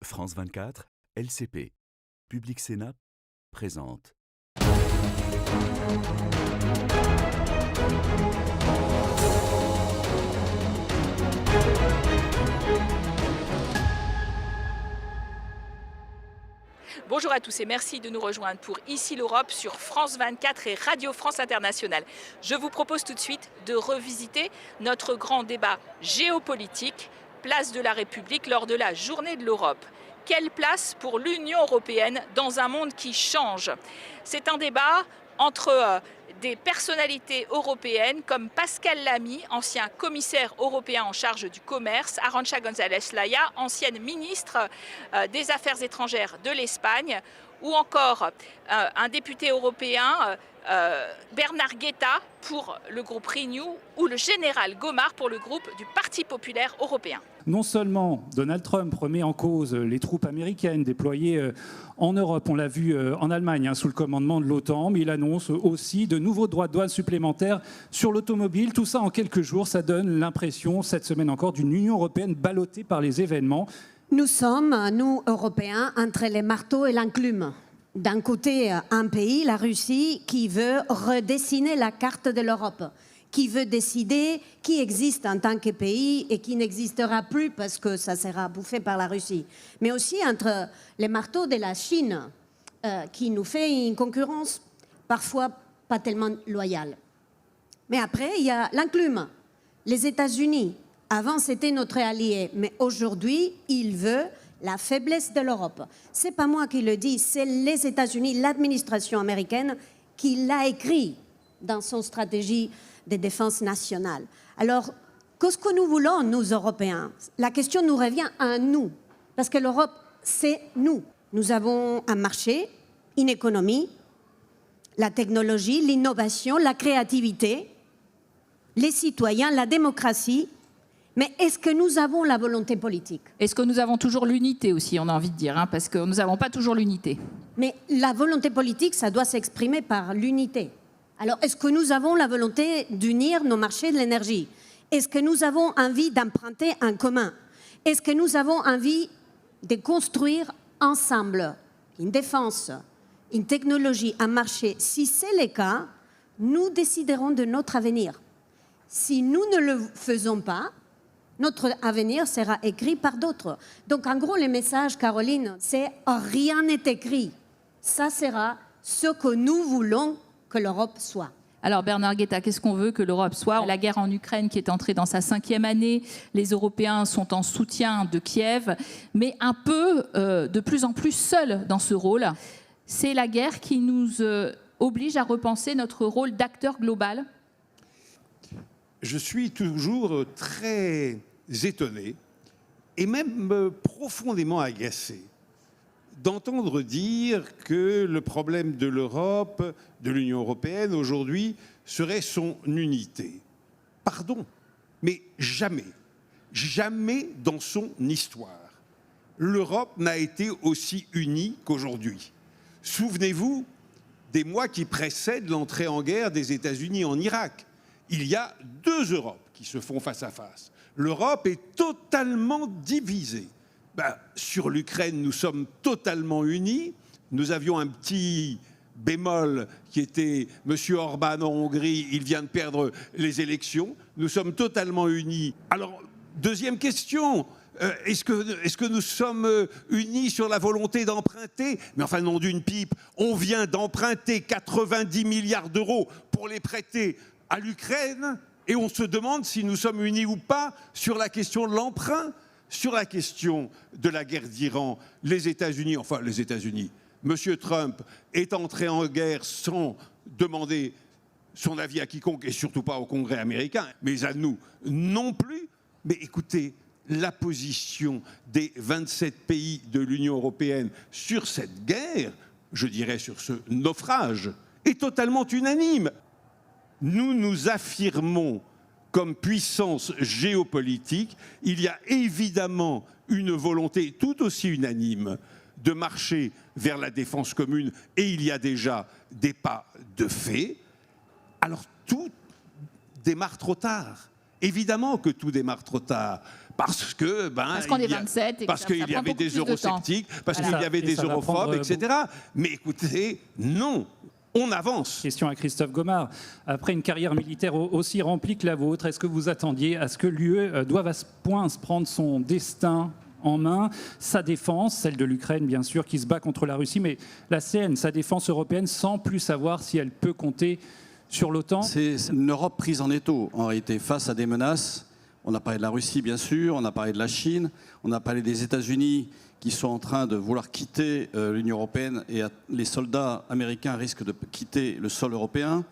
France 24, LCP, Public Sénat, présente. Bonjour à tous et merci de nous rejoindre pour Ici l'Europe sur France 24 et Radio France Internationale. Je vous propose tout de suite de revisiter notre grand débat géopolitique, place de la République lors de la Journée de l'Europe. Quelle place pour l'Union européenne dans un monde qui change? C'est un débat entre des personnalités européennes comme Pascal Lamy, ancien commissaire européen en charge du commerce, Arantxa González Laya, ancienne ministre des Affaires étrangères de l'Espagne, ou encore un député européen, Bernard Guetta pour le groupe Renew, ou le général Gomard pour le groupe du Parti populaire européen. Non seulement Donald Trump remet en cause les troupes américaines déployées en Europe, on l'a vu en Allemagne sous le commandement de l'OTAN, mais il annonce aussi de nouveaux droits de douane supplémentaires sur l'automobile. Tout ça en quelques jours, ça donne l'impression, cette semaine encore, d'une Union européenne ballottée par les événements. Nous sommes, nous, Européens, entre les marteaux et l'enclume. D'un côté, un pays, la Russie, qui veut redessiner la carte de l'Europe, qui veut décider qui existe en tant que pays et qui n'existera plus parce que ça sera bouffé par la Russie. Mais aussi entre les marteaux de la Chine, qui nous fait une concurrence parfois pas tellement loyale. Mais après, il y a l'enclume, les États-Unis. Avant, c'était notre allié, mais aujourd'hui, il veut la faiblesse de l'Europe. C'est pas moi qui le dis, c'est les États-Unis, l'administration américaine qui l'a écrit dans son stratégie de défense nationale. Alors, qu'est-ce que nous voulons, nous, Européens? La question nous revient à nous, parce que l'Europe, c'est nous. Nous avons un marché, une économie, la technologie, l'innovation, la créativité, les citoyens, la démocratie. Mais est-ce que nous avons la volonté politique? Est-ce que nous avons toujours l'unité aussi, on a envie de dire, parce que nous n'avons pas toujours l'unité. Mais la volonté politique, ça doit s'exprimer par l'unité. Alors, est-ce que nous avons la volonté d'unir nos marchés de l'énergie? Est-ce que nous avons envie d'emprunter en commun? Est-ce que nous avons envie de construire ensemble une défense, une technologie, un marché? Si c'est le cas, nous déciderons de notre avenir. Si nous ne le faisons pas, notre avenir sera écrit par d'autres. Donc, en gros, le message, Caroline, c'est « rien n'est écrit ». Ça sera ce que nous voulons que l'Europe soit. Alors Bernard Guetta, qu'est-ce qu'on veut que l'Europe soit? La guerre en Ukraine qui est entrée dans sa 5e année, les Européens sont en soutien de Kiev, mais un peu de plus en plus seuls dans ce rôle. C'est la guerre qui nous oblige à repenser notre rôle d'acteur global. Je suis toujours très étonné et même profondément agacé d'entendre dire que le problème de l'Europe, de l'Union européenne aujourd'hui, serait son unité. Pardon, mais jamais, jamais dans son histoire, l'Europe n'a été aussi unie qu'aujourd'hui. Souvenez-vous des mois qui précèdent l'entrée en guerre des États-Unis en Irak. Il y a deux Europes qui se font face à face. L'Europe est totalement divisée. Sur l'Ukraine, nous sommes totalement unis. Nous avions un petit bémol qui était M. Orban en Hongrie. Il vient de perdre les élections. Nous sommes totalement unis. Alors, deuxième question. Est-ce que nous sommes unis sur la volonté d'emprunter? Mais enfin, nom d'une pipe, on vient d'emprunter 90 milliards d'euros pour les prêter à l'Ukraine et on se demande si nous sommes unis ou pas sur la question de l'emprunt, sur la question de la guerre d'Iran. Les États-Unis, M. Trump est entré en guerre sans demander son avis à quiconque et surtout pas au Congrès américain, mais à nous non plus. Mais écoutez, la position des 27 pays de l'Union européenne sur cette guerre, je dirais sur ce naufrage, est totalement unanime. Nous nous affirmons comme puissance géopolitique. Il y a évidemment une volonté tout aussi unanime de marcher vers la défense commune et il y a déjà des pas de fait. Alors tout démarre trop tard. Évidemment que tout démarre trop tard. Parce qu'on est 27 et parce qu'il y avait des eurosceptiques, parce qu'il y avait des europhobes, etc. Mais écoutez, non, on avance. Question à Christophe Gomard. Après une carrière militaire aussi remplie que la vôtre, est-ce que vous attendiez à ce que l'UE doive à ce point se prendre son destin en main, sa défense, celle de l'Ukraine bien sûr, qui se bat contre la Russie, mais la sienne, sa défense européenne, sans plus savoir si elle peut compter sur l'OTAN? C'est une Europe prise en étau, en réalité, face à des menaces. On a parlé de la Russie, bien sûr, on a parlé de la Chine, on a parlé des États-Unis qui sont en train de vouloir quitter l'Union européenne et les soldats américains risquent de quitter le sol européen.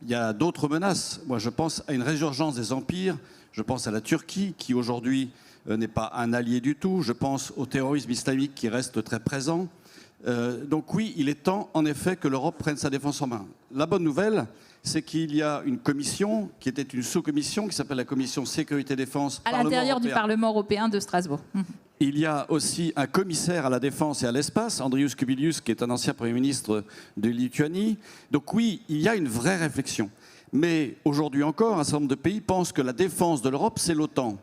Il y a d'autres menaces. Moi, je pense à une résurgence des empires. Je pense à la Turquie, qui aujourd'hui n'est pas un allié du tout. Je pense au terrorisme islamique qui reste très présent. Donc oui, il est temps, en effet, que l'Europe prenne sa défense en main. La bonne nouvelle, c'est qu'il y a une commission qui était une sous-commission qui s'appelle la commission Sécurité-Défense à l'intérieur du Parlement européen de Strasbourg. Il y a aussi un commissaire à la défense et à l'espace, Andrius Kubilius, qui est un ancien Premier ministre de Lituanie. Donc oui, il y a une vraie réflexion. Mais aujourd'hui encore, un certain nombre de pays pensent que la défense de l'Europe, c'est l'OTAN.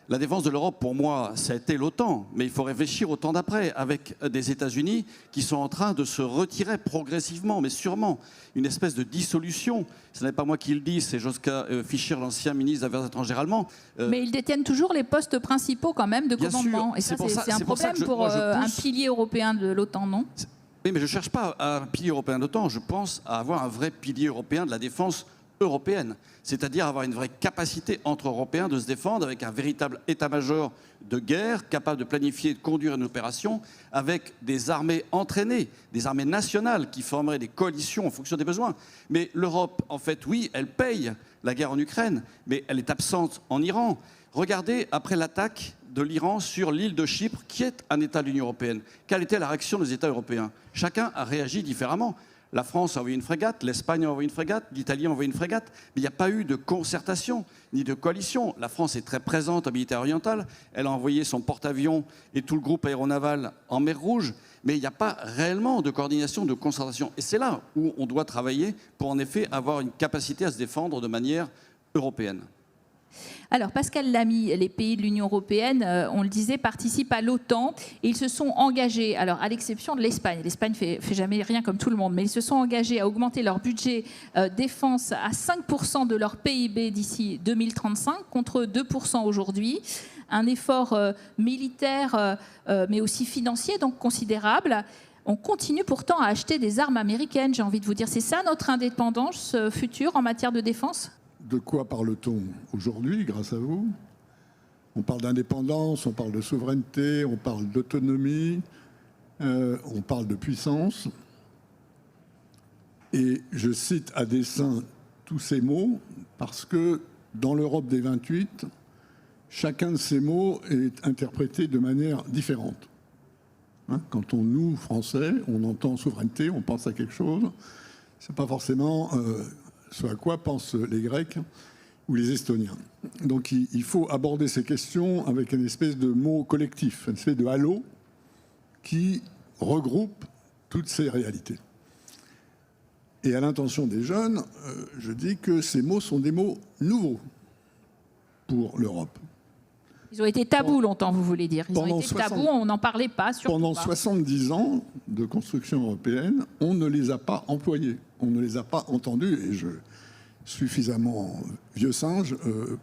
La défense de l'Europe, pour moi, ça a été l'OTAN. Mais il faut réfléchir au temps d'après, avec des États-Unis qui sont en train de se retirer progressivement, mais sûrement. Une espèce de dissolution. Ce n'est pas moi qui le dis, c'est Joschka Fischer, l'ancien ministre des Affaires étrangères allemand. Mais ils détiennent toujours les postes principaux quand même de commandement. Et ça, c'est un problème pour un pilier européen de l'OTAN, non? Oui, mais je ne cherche pas un pilier européen de l'OTAN. Je pense à avoir un vrai pilier européen de la défense européenne, c'est-à-dire avoir une vraie capacité entre Européens de se défendre avec un véritable état-major de guerre capable de planifier et de conduire une opération avec des armées entraînées, des armées nationales qui formeraient des coalitions en fonction des besoins. Mais l'Europe, en fait, oui, elle paye la guerre en Ukraine, mais elle est absente en Iran. Regardez, après l'attaque de l'Iran sur l'île de Chypre, qui est un État de l'Union européenne, quelle était la réaction des États européens? Chacun a réagi différemment. La France a envoyé une frégate, l'Espagne a envoyé une frégate, l'Italie a envoyé une frégate, mais il n'y a pas eu de concertation ni de coalition. La France est très présente en Méditerranée orientale, elle a envoyé son porte-avions et tout le groupe aéronaval en mer Rouge, mais il n'y a pas réellement de coordination, de concertation. Et c'est là où on doit travailler pour en effet avoir une capacité à se défendre de manière européenne. Alors, Pascal Lamy, les pays de l'Union européenne, on le disait, participent à l'OTAN et ils se sont engagés, alors à l'exception de l'Espagne. L'Espagne fait jamais rien comme tout le monde, mais ils se sont engagés à augmenter leur budget défense à 5% de leur PIB d'ici 2035, contre 2% aujourd'hui. Un effort militaire, mais aussi financier, donc considérable. On continue pourtant à acheter des armes américaines, j'ai envie de vous dire. C'est ça notre indépendance future en matière de défense ? De quoi parle-t-on aujourd'hui, grâce à vous? On parle d'indépendance, on parle de souveraineté, on parle d'autonomie, on parle de puissance. Et je cite à dessein tous ces mots parce que dans l'Europe des 28, chacun de ces mots est interprété de manière différente. Quand nous, Français, on entend souveraineté, on pense à quelque chose, c'est pas forcément ce à quoi pensent les Grecs ou les Estoniens. Donc il faut aborder ces questions avec une espèce de mot collectif, une espèce de halo qui regroupe toutes ces réalités. Et à l'intention des jeunes, je dis que ces mots sont des mots nouveaux pour l'Europe. Ils ont été tabous longtemps, vous voulez dire. Ils ont été tabous, on n'en parlait pas. Pendant 70 ans de construction européenne, on ne les a pas employés, on ne les a pas entendus, et je suis suffisamment vieux singe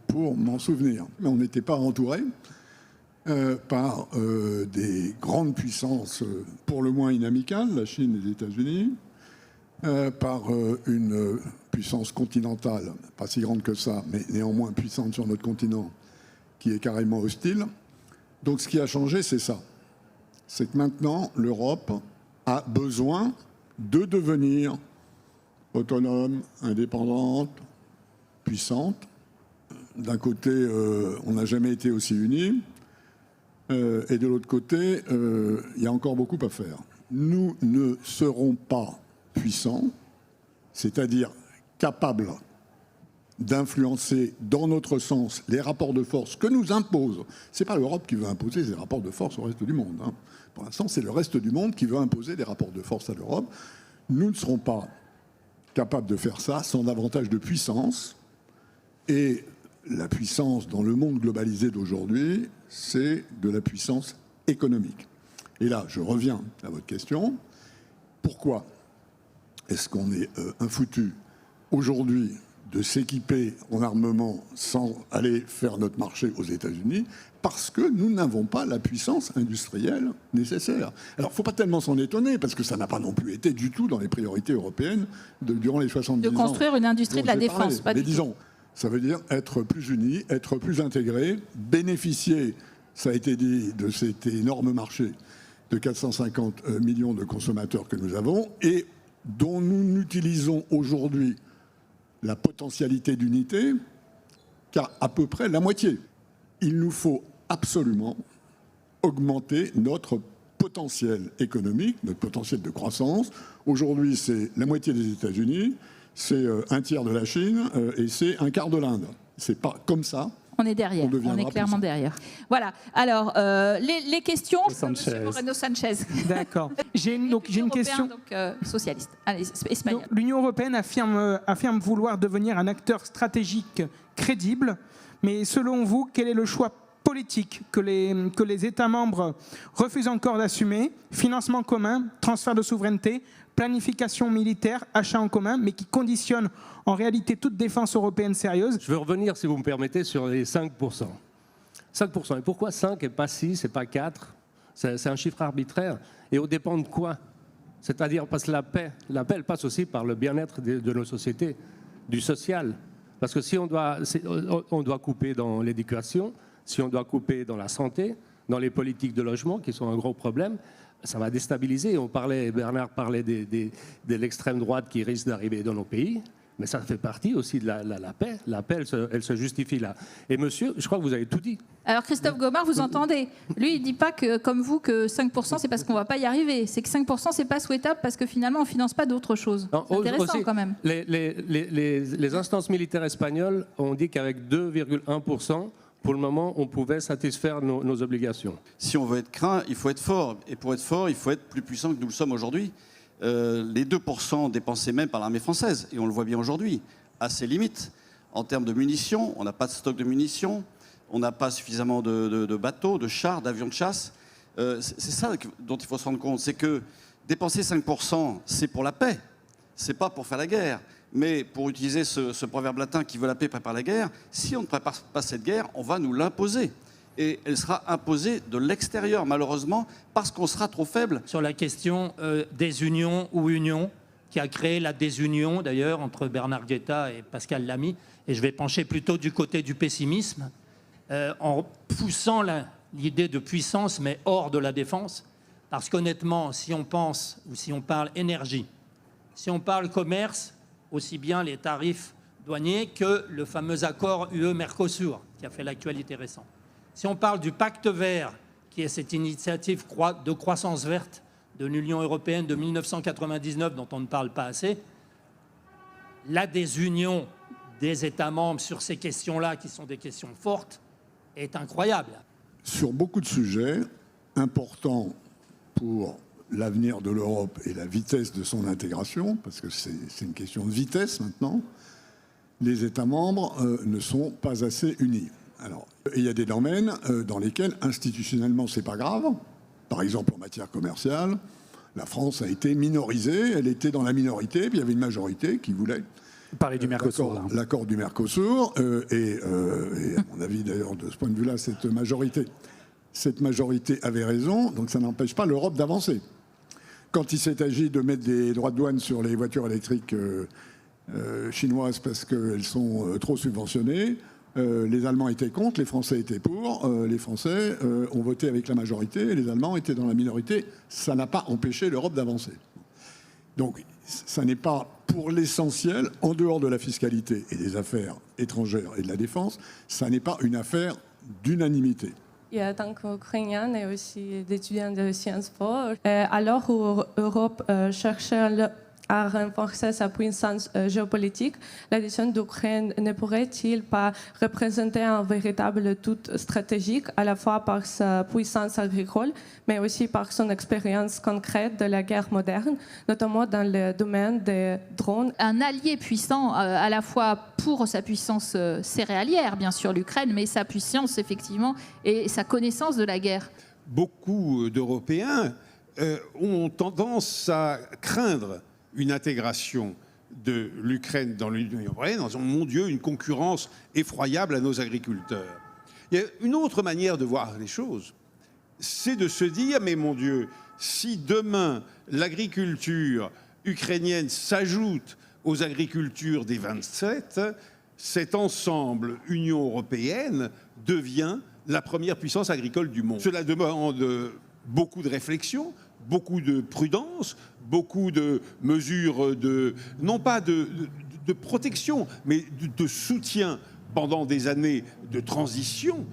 pour m'en souvenir. Mais on n'était pas entouré par des grandes puissances, pour le moins inamicales, la Chine et les États-Unis, par une puissance continentale, pas si grande que ça, mais néanmoins puissante sur notre continent, qui est carrément hostile. Donc ce qui a changé, c'est ça. C'est que maintenant, l'Europe a besoin de devenir autonome, indépendante, puissante. D'un côté, on n'a jamais été aussi unis. Et de l'autre côté, il y a encore beaucoup à faire. Nous ne serons pas puissants, c'est-à-dire capables d'influencer dans notre sens les rapports de force que nous impose. Ce n'est pas l'Europe qui veut imposer ces rapports de force au reste du monde. Pour l'instant, c'est le reste du monde qui veut imposer des rapports de force à l'Europe. Nous ne serons pas capables de faire ça sans davantage de puissance. Et la puissance dans le monde globalisé d'aujourd'hui, c'est de la puissance économique. Et là, je reviens à votre question. Pourquoi est-ce qu'on est infoutu aujourd'hui de s'équiper en armement sans aller faire notre marché aux États-Unis? Parce que nous n'avons pas la puissance industrielle nécessaire. Alors, il ne faut pas tellement s'en étonner, parce que ça n'a pas non plus été du tout dans les priorités européennes durant les 70 ans. De construire une industrie de la défense, pas du tout. Mais disons, ça veut dire être plus unis, être plus intégrés, bénéficier, ça a été dit, de cet énorme marché de 450 millions de consommateurs que nous avons et dont nous n'utilisons aujourd'hui la potentialité d'unité qu'à à peu près la moitié. Il nous faut absolument augmenter notre potentiel économique, notre potentiel de croissance. Aujourd'hui, c'est la moitié des États-Unis, c'est un tiers de la Chine et c'est un quart de l'Inde. C'est pas comme ça. On est derrière, on est clairement derrière. Voilà, alors les questions, Monsieur Moreno Sanchez. D'accord. J'ai une question. Donc, socialiste, allez, espagnol. L'Union européenne affirme vouloir devenir un acteur stratégique crédible, mais selon vous, quel est le choix politique que les États membres refusent encore d'assumer? Financement commun, transfert de souveraineté, planification militaire, achat en commun, mais qui conditionne en réalité toute défense européenne sérieuse. Je veux revenir, si vous me permettez, sur les 5%. 5%. Et pourquoi 5 et pas 6 et pas 4? C'est un chiffre arbitraire. Et au dépend de quoi? C'est-à-dire, parce que la paix, elle passe aussi par le bien-être de nos sociétés, du social. Parce que si on doit couper dans l'éducation, si on doit couper dans la santé, dans les politiques de logement, qui sont un gros problème, ça va déstabiliser. Bernard parlait de l'extrême droite qui risque d'arriver dans nos pays, mais ça fait partie aussi de la paix. La paix, elle se justifie là. Et monsieur, je crois que vous avez tout dit. Alors Christophe Gomard, vous entendez? Lui, il ne dit pas que, comme vous, que 5% c'est parce qu'on ne va pas y arriver. C'est que 5% c'est pas souhaitable parce que finalement on ne finance pas d'autre chose. C'est intéressant aussi, quand même. Les instances militaires espagnoles ont dit qu'avec 2,1%, pour le moment, on pouvait satisfaire nos obligations. Si on veut être craint, il faut être fort. Et pour être fort, il faut être plus puissant que nous le sommes aujourd'hui. Les 2% dépensés même par l'armée française, et on le voit bien aujourd'hui, à ses limites. En termes de munitions, on n'a pas de stock de munitions, on n'a pas suffisamment de bateaux, de chars, d'avions de chasse. C'est ça dont il faut se rendre compte, c'est que dépenser 5%, c'est pour la paix, c'est pas pour faire la guerre. Mais pour utiliser ce proverbe latin qui veut la paix prépare la guerre, si on ne prépare pas cette guerre, on va nous l'imposer. Et elle sera imposée de l'extérieur, malheureusement, parce qu'on sera trop faible. Sur la question désunion ou union, qui a créé la désunion, d'ailleurs, entre Bernard Guetta et Pascal Lamy, et je vais pencher plutôt du côté du pessimisme, en poussant l'idée de puissance, mais hors de la défense, parce qu'honnêtement, si on pense, ou si on parle énergie, si on parle commerce, aussi bien les tarifs douaniers que le fameux accord UE-Mercosur, qui a fait l'actualité récente. Si on parle du pacte vert, qui est cette initiative de croissance verte de l'Union européenne de 1999, dont on ne parle pas assez, la désunion des États membres sur ces questions-là, qui sont des questions fortes, est incroyable. Sur beaucoup de sujets importants pour l'avenir de l'Europe et la vitesse de son intégration, parce que c'est une question de vitesse maintenant, les États membres ne sont pas assez unis. Alors, il y a des domaines dans lesquels institutionnellement c'est pas grave. Par exemple en matière commerciale, la France a été minorisée, elle était dans la minorité, puis il y avait une majorité qui voulait parler du Mercosur. L'accord du Mercosur, et à mon avis d'ailleurs de ce point de vue-là, cette majorité avait raison, donc ça n'empêche pas l'Europe d'avancer. Quand il s'est agi de mettre des droits de douane sur les voitures électriques chinoises parce qu'elles sont trop subventionnées, les Allemands étaient contre, les Français étaient pour. Les Français ont voté avec la majorité et les Allemands étaient dans la minorité. Ça n'a pas empêché l'Europe d'avancer. Donc, ça n'est pas pour l'essentiel, en dehors de la fiscalité et des affaires étrangères et de la défense, ça n'est pas une affaire d'unanimité. Et en tant qu'Ukrainienne et aussi d'étudiante de Sciences Po, alors où l'Europe cherche à renforcer sa puissance géopolitique, l'adhésion d'Ukraine ne pourrait-il pas représenter un véritable atout stratégique, à la fois par sa puissance agricole, mais aussi par son expérience concrète de la guerre moderne, notamment dans le domaine des drones? Un allié puissant, à la fois pour sa puissance céréalière, bien sûr, l'Ukraine, mais sa puissance, effectivement, et sa connaissance de la guerre. Beaucoup d'Européens ont tendance à craindre une intégration de l'Ukraine dans l'Union européenne en disant « Mon Dieu, une concurrence effroyable à nos agriculteurs ». Il y a une autre manière de voir les choses, c'est de se dire « Mais mon Dieu, si demain l'agriculture ukrainienne s'ajoute aux agricultures des 27, cet ensemble Union européenne devient la première puissance agricole du monde ». Cela demande beaucoup de réflexion, beaucoup de prudence, beaucoup de mesures non pas de protection, mais de soutien pendant des années de transition.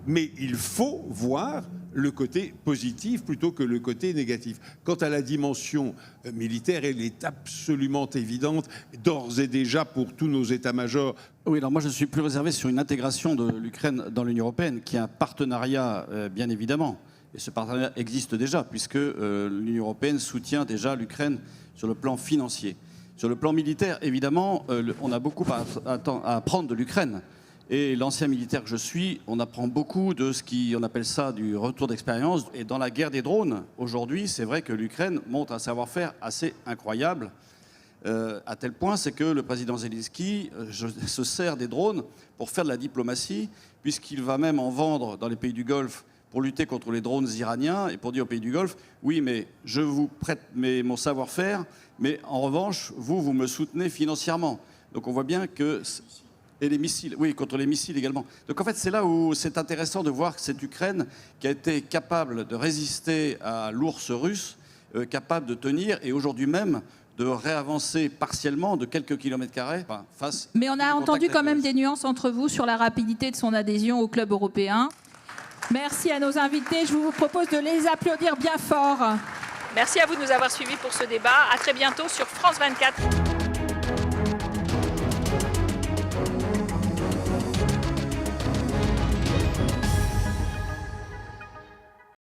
Mais il faut voir le côté positif plutôt que le côté négatif. Quant à la dimension militaire, elle est absolument évidente, d'ores et déjà pour tous nos états-majors. Oui, alors moi je suis plus réservé sur une intégration de l'Ukraine dans l'Union européenne, qui est un partenariat, bien évidemment. Et ce partenariat existe déjà, puisque l'Union européenne soutient déjà l'Ukraine sur le plan financier. Sur le plan militaire, évidemment, on a beaucoup à apprendre de l'Ukraine. Et l'ancien militaire que je suis, on apprend beaucoup de ce qu'on appelle ça du retour d'expérience. Et dans la guerre des drones, aujourd'hui, c'est vrai que l'Ukraine montre un savoir-faire assez incroyable, à tel point, c'est que le président Zelensky se sert des drones pour faire de la diplomatie, puisqu'il va même en vendre dans les pays du Golfe pour lutter contre les drones iraniens et pour dire aux pays du Golfe, oui, mais je vous prête mon savoir-faire, mais en revanche, vous me soutenez financièrement. Donc on voit bien que... Et les missiles, oui, contre les missiles également. Donc en fait, c'est là où c'est intéressant de voir que cette Ukraine, qui a été capable de résister à l'ours russe, capable de tenir, et aujourd'hui même, de réavancer partiellement de quelques kilomètres carrés face... Mais on a entendu quand même des nuances entre vous sur la rapidité de son adhésion au club européen. Merci à nos invités. Je vous propose de les applaudir bien fort. Merci à vous de nous avoir suivis pour ce débat. À très bientôt sur France 24.